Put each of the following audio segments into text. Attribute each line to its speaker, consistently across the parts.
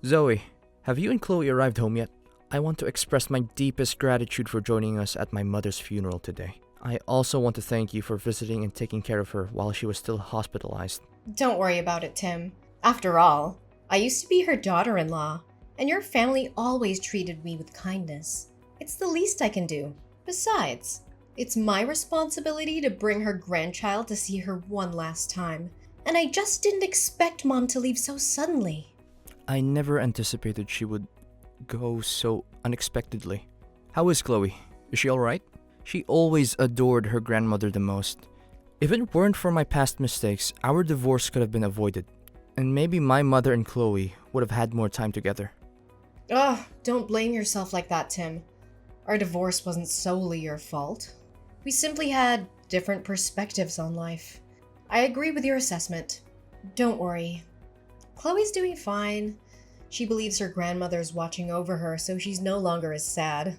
Speaker 1: Zoe, have you and Chloe arrived home yet? I want to express my deepest gratitude for joining us at my mother's funeral today. I also want to thank you for visiting and taking care of her while she was still hospitalized.
Speaker 2: Don't worry about it, Tim. After all, I used to be her daughter-in-law, and your family always treated me with kindness. It's the least I can do. Besides, it's my responsibility to bring her grandchild to see her one last time, and I just didn't expect Mom to leave so suddenly.
Speaker 1: I never anticipated she would go so unexpectedly. How is Chloe? Is she alright? She always adored her grandmother the most. If it weren't for my past mistakes, our divorce could have been avoided. And maybe my mother and Chloe would have had more time together.
Speaker 2: Ugh, don't blame yourself like that, Tim. Our divorce wasn't solely your fault. We simply had different perspectives on life. I agree with your assessment. Don't worry. Chloe's doing fine. She believes her grandmother's watching over her, so she's no longer as sad.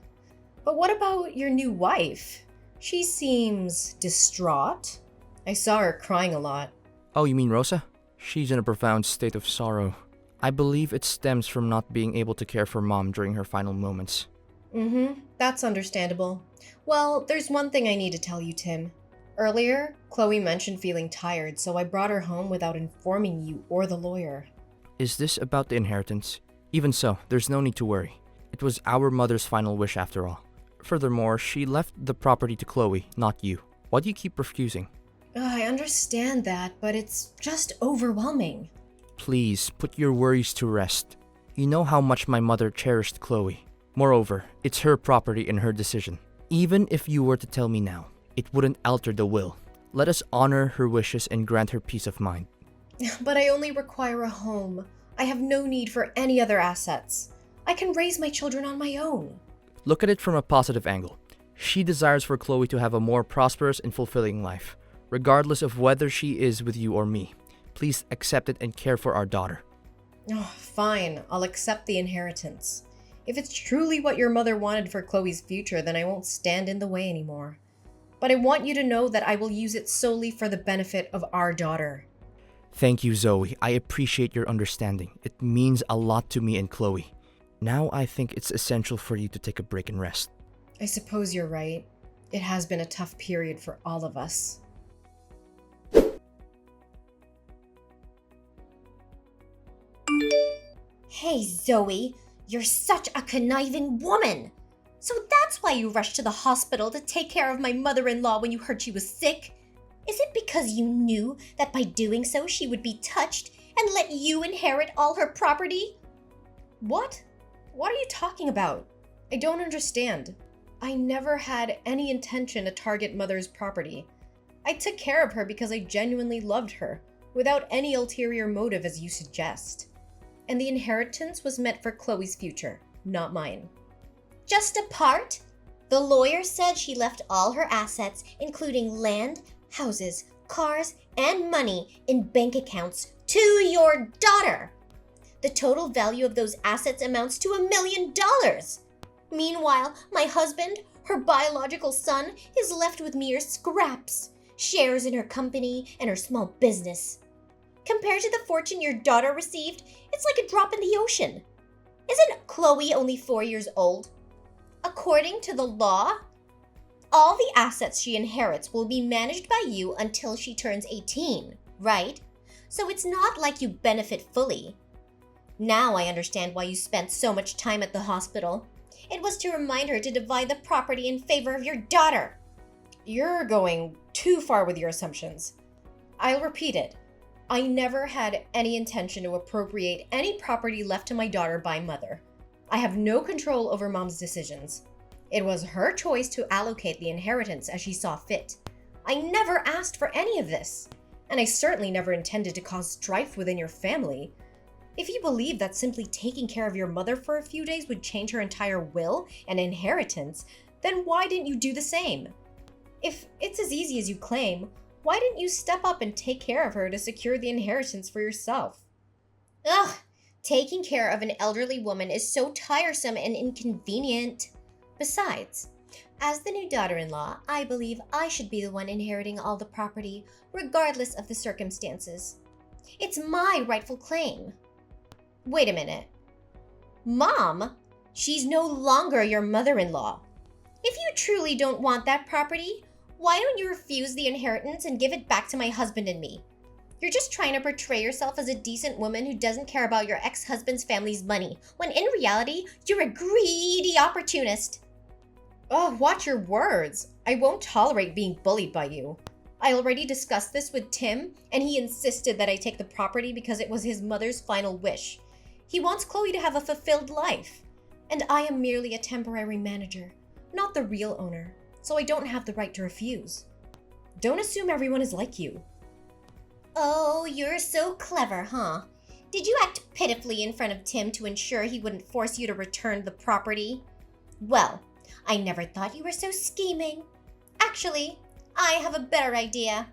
Speaker 2: But what about your new wife? She seems distraught. I saw her crying a lot.
Speaker 1: Oh, you mean Rosa? She's in a profound state of sorrow. I believe it stems from not being able to care for Mom during her final moments.
Speaker 2: That's understandable. Well, there's one thing I need to tell you, Tim. Earlier, Chloe mentioned feeling tired, so I brought her home without informing you or the lawyer.
Speaker 1: Is this about the inheritance? Even so, there's no need to worry. It was our mother's final wish after all. Furthermore, she left the property to Chloe, not you. Why do you keep refusing?
Speaker 2: I understand that, but it's just overwhelming.
Speaker 1: Please, put your worries to rest. You know how much my mother cherished Chloe. Moreover, it's her property and her decision. Even if you were to tell me now, it wouldn't alter the will. Let us honor her wishes and grant her peace of mind.
Speaker 2: But I only require a home. I have no need for any other assets. I can raise my children on my own.
Speaker 1: Look at it from a positive angle. She desires for Chloe to have a more prosperous and fulfilling life, regardless of whether she is with you or me. Please accept it and care for our daughter.
Speaker 2: Oh, fine, I'll accept the inheritance. If it's truly what your mother wanted for Chloe's future, then I won't stand in the way anymore. But I want you to know that I will use it solely for the benefit of our daughter.
Speaker 1: Thank you, Zoe. I appreciate your understanding. It means a lot to me and Chloe. Now I think it's essential for you to take a break and rest.
Speaker 2: I suppose you're right. It has been a tough period for all of us.
Speaker 3: Hey, Zoe, you're such a conniving woman. So that's why you rushed to the hospital to take care of my mother-in-law when you heard she was sick? Is it because you knew that by doing so she would be touched and let you inherit all her property?
Speaker 2: What? What are you talking about? I don't understand. I never had any intention to target Mother's property. I took care of her because I genuinely loved her, without any ulterior motive as you suggest. And the inheritance was meant for Chloe's future, not mine.
Speaker 3: Just a part? The lawyer said she left all her assets, including land, houses, cars, and money in bank accounts to your daughter. The total value of those assets amounts to $1 million. Meanwhile, my husband, her biological son, is left with mere scraps, shares in her company and her small business. Compared to the fortune your daughter received, it's like a drop in the ocean. Isn't Chloe only 4 years old? According to the law, all the assets she inherits will be managed by you until she turns 18, right? So it's not like you benefit fully. Now I understand why you spent so much time at the hospital. It was to remind her to divide the property in favor of your daughter.
Speaker 2: You're going too far with your assumptions. I'll repeat it. I never had any intention to appropriate any property left to my daughter by Mother. I have no control over Mom's decisions. It was her choice to allocate the inheritance as she saw fit. I never asked for any of this, and I certainly never intended to cause strife within your family. If you believe that simply taking care of your mother for a few days would change her entire will and inheritance, then why didn't you do the same? If it's as easy as you claim, why didn't you step up and take care of her to secure the inheritance for yourself?
Speaker 3: Ugh, taking care of an elderly woman is so tiresome and inconvenient. Besides, as the new daughter-in-law, I believe I should be the one inheriting all the property, regardless of the circumstances. It's my rightful claim.
Speaker 2: Wait a minute. Mom, she's no longer your mother-in-law. If you truly don't want that property, why don't you refuse the inheritance and give it back to my husband and me? You're just trying to portray yourself as a decent woman who doesn't care about your ex-husband's family's money, when in reality, you're a greedy opportunist. Oh, watch your words. I won't tolerate being bullied by you. I already discussed this with Tim, and he insisted that I take the property because it was his mother's final wish. He wants Chloe to have a fulfilled life. And I am merely a temporary manager, not the real owner, so I don't have the right to refuse. Don't assume everyone is like you.
Speaker 3: Oh, you're so clever, huh? Did you act pitifully in front of Tim to ensure he wouldn't force you to return the property? Well, I never thought you were so scheming. Actually, I have a better idea.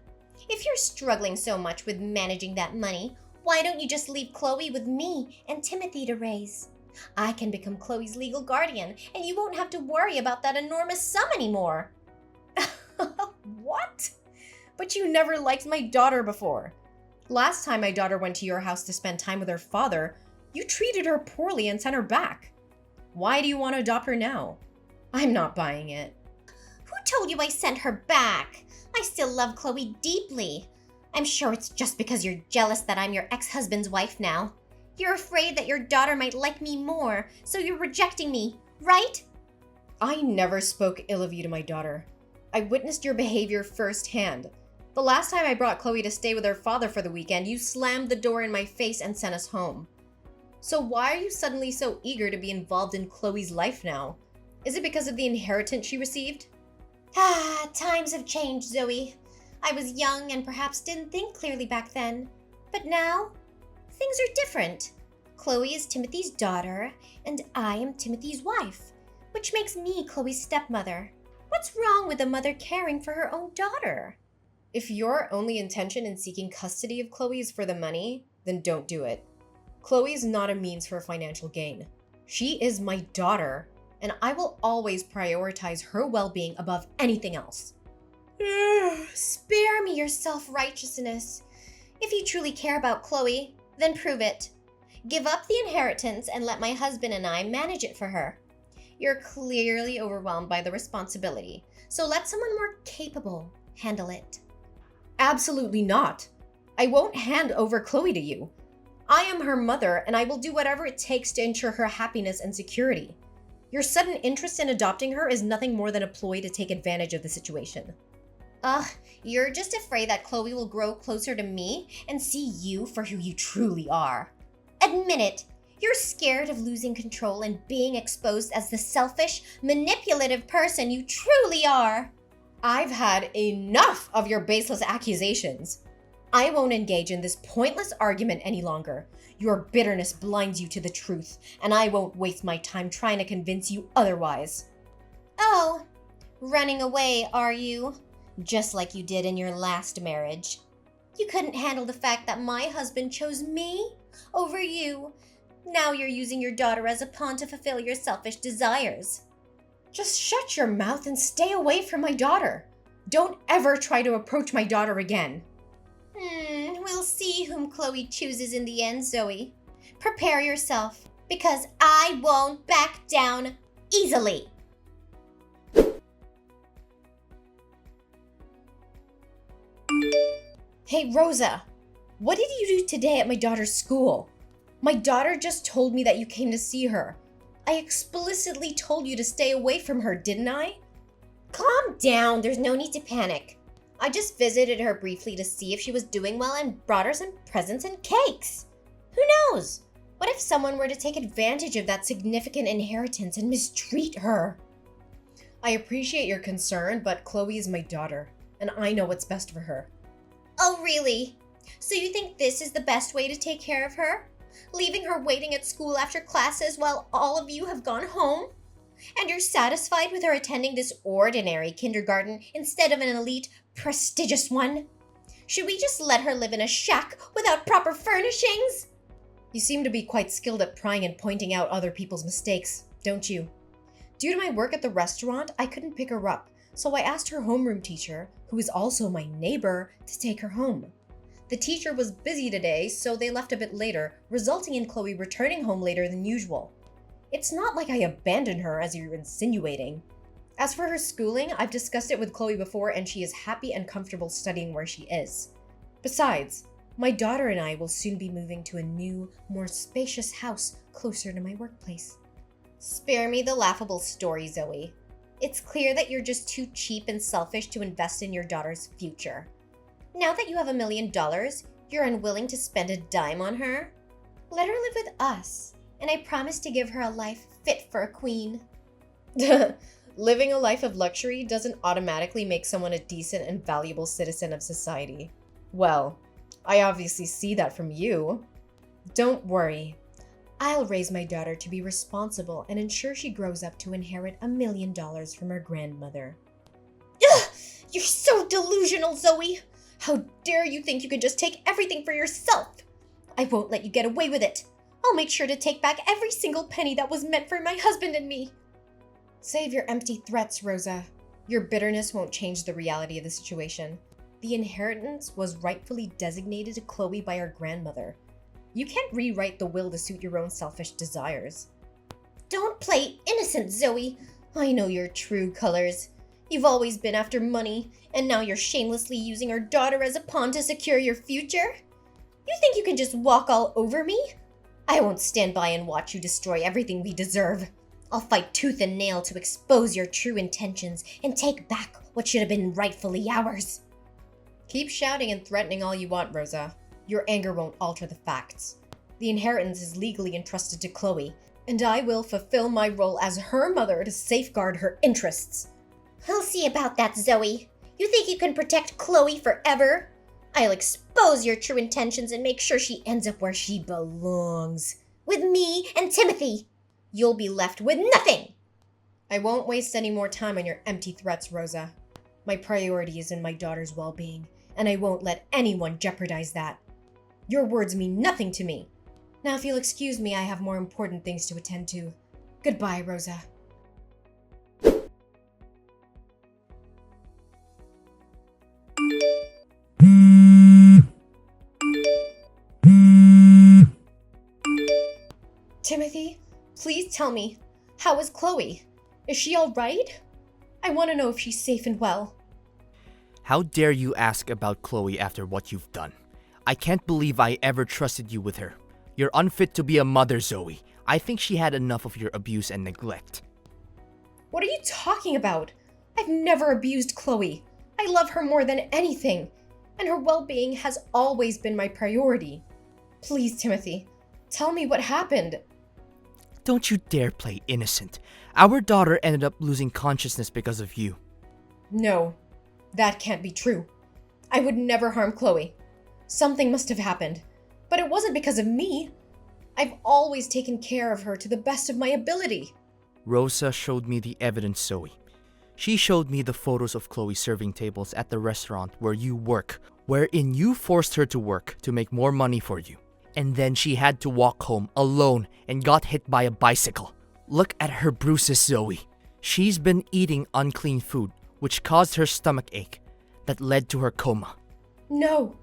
Speaker 3: If you're struggling so much with managing that money, why don't you just leave Chloe with me and Timothy to raise? I can become Chloe's legal guardian, and you won't have to worry about that enormous sum anymore.
Speaker 2: What? But you never liked my daughter before. Last time my daughter went to your house to spend time with her father, you treated her poorly and sent her back. Why do you want to adopt her now? I'm not buying it.
Speaker 3: Who told you I sent her back? I still love Chloe deeply. I'm sure it's just because you're jealous that I'm your ex-husband's wife now. You're afraid that your daughter might like me more, so you're rejecting me, right?
Speaker 2: I never spoke ill of you to my daughter. I witnessed your behavior firsthand. The last time I brought Chloe to stay with her father for the weekend, you slammed the door in my face and sent us home. So why are you suddenly so eager to be involved in Chloe's life now? Is it because of the inheritance she received?
Speaker 3: Times have changed, Zoe. I was young and perhaps didn't think clearly back then. But now, things are different. Chloe is Timothy's daughter, and I am Timothy's wife, which makes me Chloe's stepmother. What's wrong with a mother caring for her own daughter?
Speaker 2: If your only intention in seeking custody of Chloe is for the money, then don't do it. Chloe is not a means for financial gain. She is my daughter, and I will always prioritize her well-being above anything else.
Speaker 3: Spare me your self-righteousness. If you truly care about Chloe, then prove it. Give up the inheritance and let my husband and I manage it for her. You're clearly overwhelmed by the responsibility, so let someone more capable handle it.
Speaker 2: Absolutely not. I won't hand over Chloe to you. I am her mother, and I will do whatever it takes to ensure her happiness and security. Your sudden interest in adopting her is nothing more than a ploy to take advantage of the situation.
Speaker 3: You're just afraid that Chloe will grow closer to me and see you for who you truly are. Admit it. You're scared of losing control and being exposed as the selfish, manipulative person you truly are.
Speaker 2: I've had enough of your baseless accusations. I won't engage in this pointless argument any longer. Your bitterness blinds you to the truth, and I won't waste my time trying to convince you otherwise.
Speaker 3: Oh, running away, are you? Just like you did in your last marriage. You couldn't handle the fact that my husband chose me over you. Now you're using your daughter as a pawn to fulfill your selfish desires.
Speaker 2: Just shut your mouth and stay away from my daughter. Don't ever try to approach my daughter again.
Speaker 3: We'll see whom Chloe chooses in the end, Zoe. Prepare yourself, because I won't back down easily.
Speaker 2: Hey, Rosa, what did you do today at my daughter's school? My daughter just told me that you came to see her. I explicitly told you to stay away from her, didn't I?
Speaker 3: Calm down, there's no need to panic. I just visited her briefly to see if she was doing well and brought her some presents and cakes. Who knows? What if someone were to take advantage of that significant inheritance and mistreat her?
Speaker 2: I appreciate your concern, but Chloe is my daughter, and I know what's best for her.
Speaker 3: Oh, really? So you think this is the best way to take care of her? Leaving her waiting at school after classes while all of you have gone home? And you're satisfied with her attending this ordinary kindergarten instead of an elite, prestigious one? Should we just let her live in a shack without proper furnishings?
Speaker 2: You seem to be quite skilled at prying and pointing out other people's mistakes, don't you? Due to my work at the restaurant, I couldn't pick her up, so I asked her homeroom teacher, who is also my neighbor, to take her home. The teacher was busy today, so they left a bit later, resulting in Chloe returning home later than usual. It's not like I abandoned her, as you're insinuating. As for her schooling, I've discussed it with Chloe before, and she is happy and comfortable studying where she is. Besides, my daughter and I will soon be moving to a new, more spacious house closer to my workplace.
Speaker 3: Spare me the laughable story, Zoe. It's clear that you're just too cheap and selfish to invest in your daughter's future. Now that you have $1 million, you're unwilling to spend a dime on her? Let her live with us, and I promise to give her a life fit for a queen.
Speaker 2: Living a life of luxury doesn't automatically make someone a decent and valuable citizen of society. Well, I obviously see that from you. Don't worry. I'll raise my daughter to be responsible and ensure she grows up to inherit $1 million from her grandmother.
Speaker 3: Ugh! You're so delusional, Zoe! How dare you think you can just take everything for yourself? I won't let you get away with it. I'll make sure to take back every single penny that was meant for my husband and me.
Speaker 2: Save your empty threats, Rosa. Your bitterness won't change the reality of the situation. The inheritance was rightfully designated to Chloe by her grandmother. You can't rewrite the will to suit your own selfish desires.
Speaker 3: Don't play innocent, Zoe. I know your true colors. You've always been after money, and now you're shamelessly using our daughter as a pawn to secure your future? You think you can just walk all over me? I won't stand by and watch you destroy everything we deserve. I'll fight tooth and nail to expose your true intentions and take back what should have been rightfully ours.
Speaker 2: Keep shouting and threatening all you want, Rosa. Your anger won't alter the facts. The inheritance is legally entrusted to Chloe, and I will fulfill my role as her mother to safeguard her interests.
Speaker 3: I'll see about that, Zoe. You think you can protect Chloe forever? I'll expose your true intentions and make sure she ends up where she belongs. With me and Timothy. You'll be left with nothing!
Speaker 2: I won't waste any more time on your empty threats, Rosa. My priority is in my daughter's well-being, and I won't let anyone jeopardize that. Your words mean nothing to me. Now, if you'll excuse me, I have more important things to attend to. Goodbye, Rosa. Timothy, please tell me, how is Chloe? Is she all right? I want to know if she's safe and well.
Speaker 1: How dare you ask about Chloe after what you've done? I can't believe I ever trusted you with her. You're unfit to be a mother, Zoe. I think she had enough of your abuse and neglect.
Speaker 2: What are you talking about? I've never abused Chloe. I love her more than anything, and her well-being has always been my priority. Please, Timothy, tell me what happened.
Speaker 1: Don't you dare play innocent. Our daughter ended up losing consciousness because of you.
Speaker 2: No, that can't be true. I would never harm Chloe. Something must have happened, but it wasn't because of me. I've always taken care of her to the best of my ability.
Speaker 1: Rosa showed me the evidence, Zoe. She showed me the photos of Chloe serving tables at the restaurant where you work, wherein you forced her to work to make more money for you. And then she had to walk home alone and got hit by a bicycle. Look at her bruises, Zoe. She's been eating unclean food, which caused her stomach ache that led to her coma.
Speaker 2: No,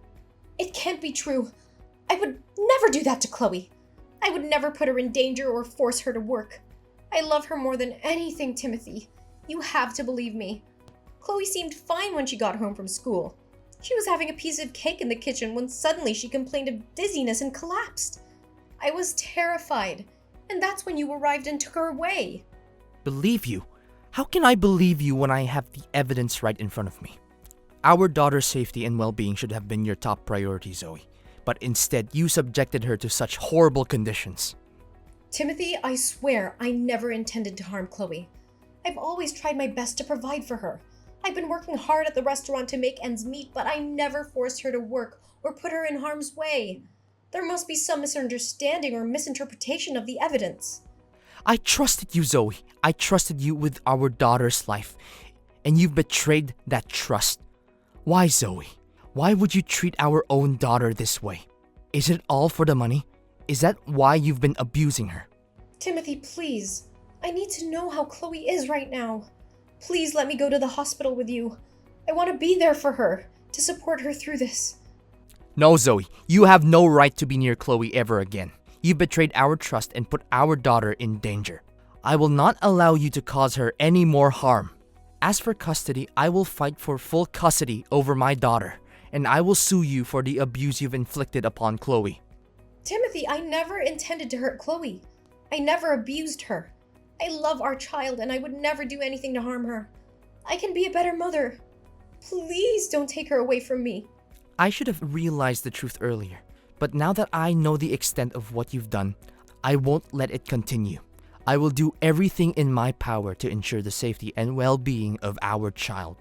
Speaker 2: it can't be true. I would never do that to Chloe. I would never put her in danger or force her to work. I love her more than anything, Timothy. You have to believe me. Chloe seemed fine when she got home from school. She was having a piece of cake in the kitchen when suddenly she complained of dizziness and collapsed. I was terrified, and that's when you arrived and took her away.
Speaker 1: Believe you? How can I believe you when I have the evidence right in front of me? Our daughter's safety and well-being should have been your top priority, Zoe. But instead, you subjected her to such horrible conditions.
Speaker 2: Timothy, I swear I never intended to harm Chloe. I've always tried my best to provide for her. I've been working hard at the restaurant to make ends meet, but I never forced her to work or put her in harm's way. There must be some misunderstanding or misinterpretation of the evidence.
Speaker 1: I trusted you, Zoe. I trusted you with our daughter's life. And you've betrayed that trust. Why, Zoe? Why would you treat our own daughter this way? Is it all for the money? Is that why you've been abusing her?
Speaker 2: Timothy, please. I need to know how Chloe is right now. Please let me go to the hospital with you. I want to be there for her, to support her through this.
Speaker 1: No, Zoe. You have no right to be near Chloe ever again. You betrayed our trust and put our daughter in danger. I will not allow you to cause her any more harm. As for custody, I will fight for full custody over my daughter, and I will sue you for the abuse you've inflicted upon Chloe.
Speaker 2: Timothy, I never intended to hurt Chloe. I never abused her. I love our child and I would never do anything to harm her. I can be a better mother. Please don't take her away from me.
Speaker 1: I should have realized the truth earlier, but now that I know the extent of what you've done, I won't let it continue. I will do everything in my power to ensure the safety and well-being of our child.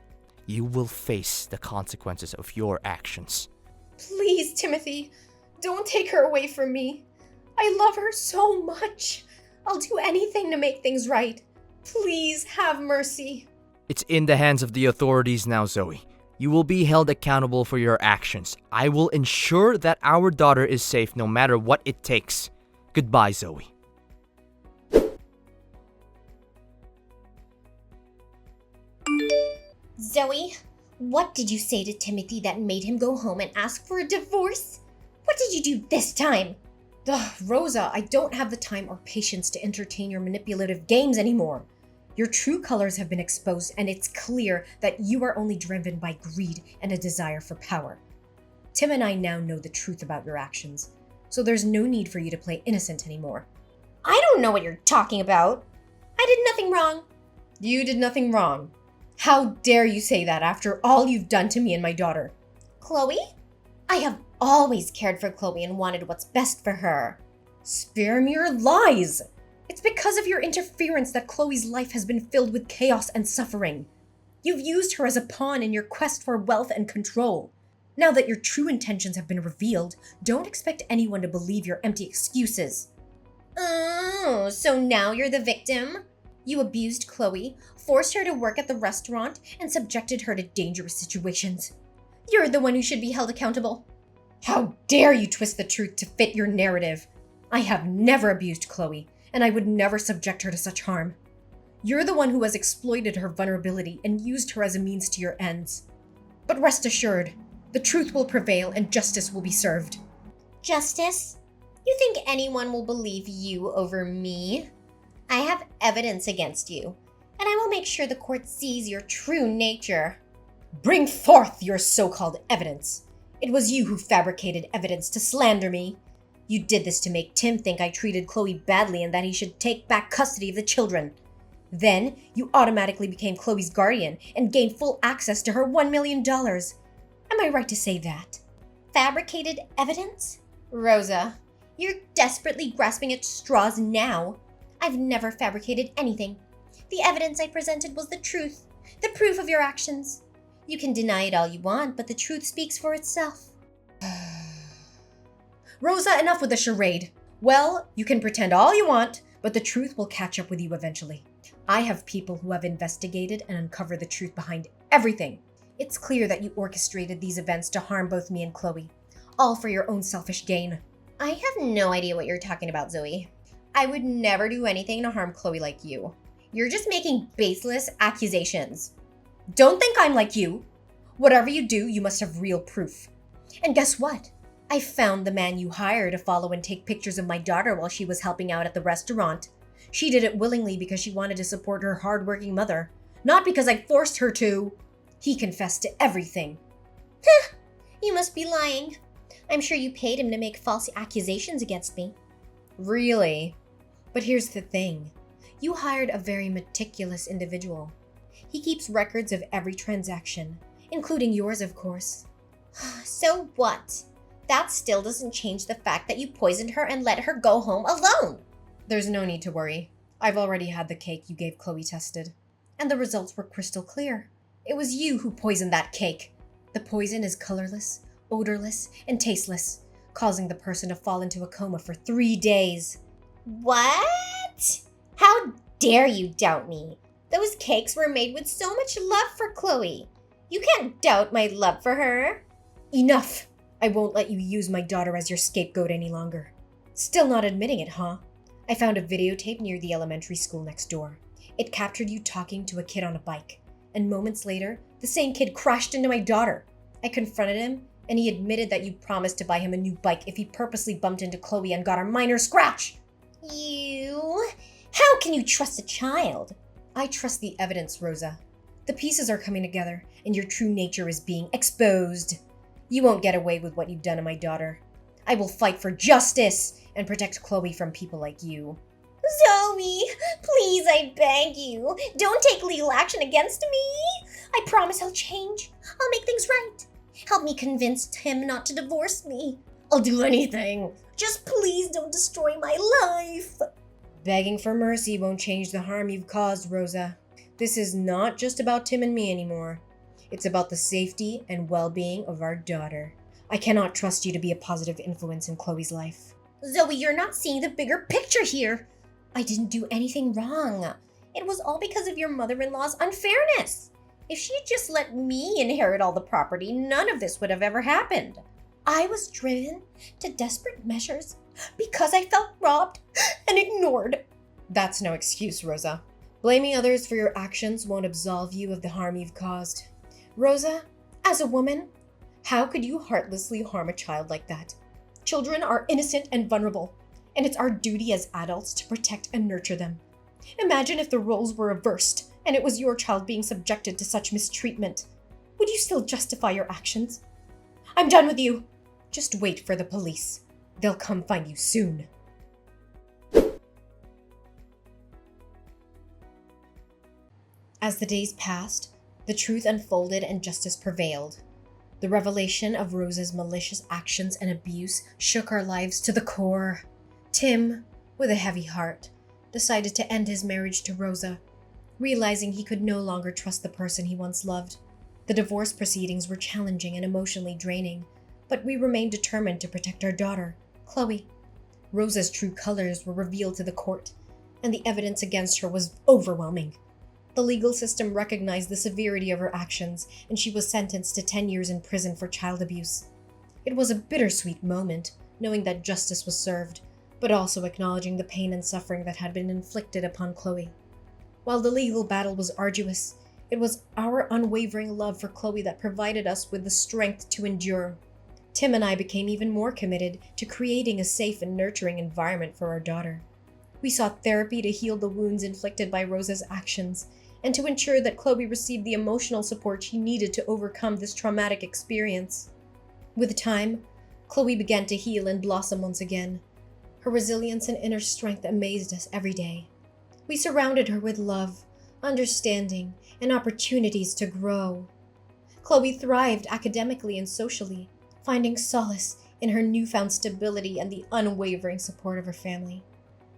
Speaker 1: You will face the consequences of your actions.
Speaker 2: Please, Timothy, don't take her away from me. I love her so much. I'll do anything to make things right. Please have mercy.
Speaker 1: It's in the hands of the authorities now, Zoe. You will be held accountable for your actions. I will ensure that our daughter is safe no matter what it takes. Goodbye, Zoe.
Speaker 3: Zoe, what did you say to Timothy that made him go home and ask for a divorce? What did you do this time?
Speaker 2: Ugh, Rosa, I don't have the time or patience to entertain your manipulative games anymore. Your true colors have been exposed, and it's clear that you are only driven by greed and a desire for power. Tim and I now know the truth about your actions, so there's no need for you to play innocent anymore.
Speaker 3: I don't know what you're talking about. I did nothing wrong.
Speaker 2: You did nothing wrong. How dare you say that after all you've done to me and my daughter?
Speaker 3: Chloe? I have always cared for Chloe and wanted what's best for her.
Speaker 2: Spare me your lies! It's because of your interference that Chloe's life has been filled with chaos and suffering. You've used her as a pawn in your quest for wealth and control. Now that your true intentions have been revealed, don't expect anyone to believe your empty excuses.
Speaker 3: Oh, so now you're the victim? You abused Chloe, forced her to work at the restaurant, and subjected her to dangerous situations. You're the one who should be held accountable.
Speaker 2: How dare you twist the truth to fit your narrative? I have never abused Chloe, and I would never subject her to such harm. You're the one who has exploited her vulnerability and used her as a means to your ends. But rest assured, the truth will prevail and justice will be served.
Speaker 3: Justice? You think anyone will believe you over me? I have evidence against you, and I will make sure the court sees your true nature.
Speaker 2: Bring forth your so-called evidence. It was you who fabricated evidence to slander me. You did this to make Tim think I treated Chloe badly and that he should take back custody of the children. Then, you automatically became Chloe's guardian and gained full access to her $1 million. Am I right to say that?
Speaker 3: Fabricated evidence? Rosa, you're desperately grasping at straws now. I've never fabricated anything. The evidence I presented was the truth, the proof of your actions. You can deny it all you want, but the truth speaks for itself.
Speaker 2: Rosa, enough with the charade. Well, you can pretend all you want, but the truth will catch up with you eventually. I have people who have investigated and uncovered the truth behind everything. It's clear that you orchestrated these events to harm both me and Chloe, all for your own selfish gain.
Speaker 3: I have no idea what you're talking about, Zoe. I would never do anything to harm Chloe like you. You're just making baseless accusations.
Speaker 2: Don't think I'm like you. Whatever you do, you must have real proof. And guess what? I found the man you hired to follow and take pictures of my daughter while she was helping out at the restaurant. She did it willingly because she wanted to support her hardworking mother, not because I forced her to. He confessed to everything.
Speaker 3: You must be lying. I'm sure you paid him to make false accusations against me.
Speaker 2: Really? But here's the thing. You hired a very meticulous individual. He keeps records of every transaction, including yours, of course.
Speaker 3: So what? That still doesn't change the fact that you poisoned her and let her go home alone.
Speaker 2: There's no need to worry. I've already had the cake you gave Chloe tested, and the results were crystal clear. It was you who poisoned that cake. The poison is colorless, odorless, and tasteless, causing the person to fall into a coma for 3 days.
Speaker 3: What? How dare you doubt me? Those cakes were made with so much love for Chloe. You can't doubt my love for her.
Speaker 2: Enough! I won't let you use my daughter as your scapegoat any longer. Still not admitting it, huh? I found a videotape near the elementary school next door. It captured you talking to a kid on a bike, and moments later, the same kid crashed into my daughter. I confronted him, and he admitted that you promised to buy him a new bike if he purposely bumped into Chloe and got a minor scratch.
Speaker 3: You? How can you trust a child?
Speaker 2: I trust the evidence, Rosa. The pieces are coming together, and your true nature is being exposed. You won't get away with what you've done to my daughter. I will fight for justice and protect Chloe from people like you.
Speaker 3: Zoe, please, I beg you, don't take legal action against me. I promise I'll change. I'll make things right. Help me convince Tim not to divorce me. I'll do anything. Just please don't destroy my life.
Speaker 2: Begging for mercy won't change the harm you've caused, Rosa. This is not just about Tim and me anymore. It's about the safety and well-being of our daughter. I cannot trust you to be a positive influence in Chloe's life.
Speaker 3: Zoe, you're not seeing the bigger picture here. I didn't do anything wrong. It was all because of your mother-in-law's unfairness. If she had just let me inherit all the property, none of this would have ever happened. I was driven to desperate measures because I felt robbed and ignored.
Speaker 2: That's no excuse, Rosa. Blaming others for your actions won't absolve you of the harm you've caused. Rosa, as a woman, how could you heartlessly harm a child like that? Children are innocent and vulnerable, and it's our duty as adults to protect and nurture them. Imagine if the roles were reversed and it was your child being subjected to such mistreatment. Would you still justify your actions? I'm done with you. Just wait for the police. They'll come find you soon. As the days passed, the truth unfolded and justice prevailed. The revelation of Rosa's malicious actions and abuse shook our lives to the core. Tim, with a heavy heart, decided to end his marriage to Rosa, realizing he could no longer trust the person he once loved. The divorce proceedings were challenging and emotionally draining, but we remained determined to protect our daughter, Chloe. Rosa's true colors were revealed to the court, and the evidence against her was overwhelming. The legal system recognized the severity of her actions, and she was sentenced to 10 years in prison for child abuse. It was a bittersweet moment, knowing that justice was served, but also acknowledging the pain and suffering that had been inflicted upon Chloe. While the legal battle was arduous, it was our unwavering love for Chloe that provided us with the strength to endure. Tim and I became even more committed to creating a safe and nurturing environment for our daughter. We sought therapy to heal the wounds inflicted by Rosa's actions, and to ensure that Chloe received the emotional support she needed to overcome this traumatic experience. With time, Chloe began to heal and blossom once again. Her resilience and inner strength amazed us every day. We surrounded her with love, understanding, and opportunities to grow. Chloe thrived academically and socially, finding solace in her newfound stability and the unwavering support of her family.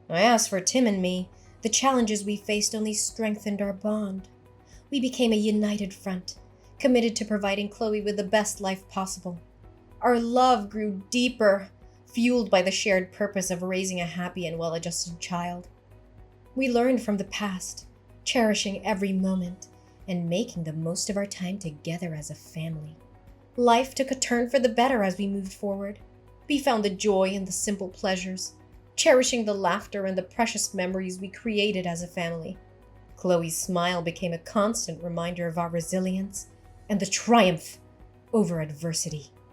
Speaker 2: As for Tim and me, the challenges we faced only strengthened our bond. We became a united front, committed to providing Chloe with the best life possible. Our love grew deeper, fueled by the shared purpose of raising a happy and well-adjusted child. We learned from the past, cherishing every moment and making the most of our time together as a family. Life took a turn for the better as we moved forward. We found the joy in the simple pleasures, cherishing the laughter and the precious memories we created as a family. Chloe's smile became a constant reminder of our resilience and the triumph over adversity.